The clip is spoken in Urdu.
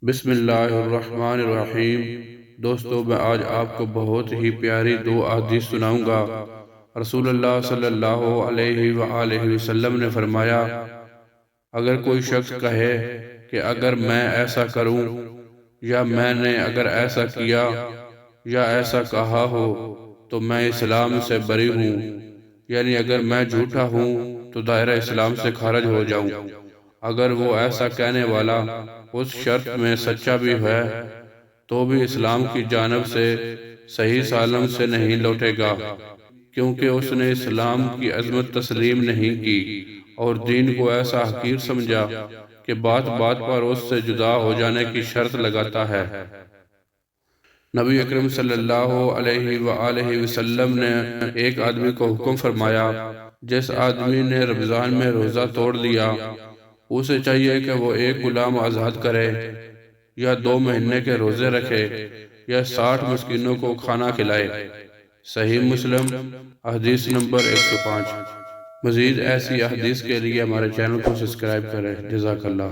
بسم اللہ الرحمن الرحیم۔ دوستو، میں آج آپ کو بہت ہی پیاری دو احادیث سناؤں گا۔ رسول اللہ صلی اللہ علیہ وآلہ وسلم نے فرمایا، اگر کوئی شخص کہے کہ اگر میں ایسا کروں یا میں نے اگر ایسا کیا یا ایسا کہا ہو تو میں اسلام سے بری ہوں، یعنی اگر میں جھوٹا ہوں تو دائرہ اسلام سے خارج ہو جاؤں، اگر وہ ایسا کہنے والا اس شرط میں سچا بھی ہے تو بھی اسلام کی جانب سے صحیح سالم سے نہیں لوٹے گا، کیونکہ اس نے اسلام کی عظمت تسلیم نہیں کی اور دین کو ایسا حقیر سمجھا کہ بات بات پر اس سے جدا ہو جانے کی شرط لگاتا ہے۔ نبی اکرم صلی اللہ علیہ وآلہ وسلم نے ایک آدمی کو حکم فرمایا، جس آدمی نے رمضان میں روزہ توڑ لیا اسے چاہیے کہ وہ ایک غلام آزاد کرے یا 2 مہینے کے روزے رکھے یا 60 مسکینوں کو کھانا کھلائے۔ صحیح مسلم حدیث نمبر 105۔ مزید ایسی احادیث کے لیے ہمارے چینل کو سبسکرائب کریں۔ جزاک اللہ۔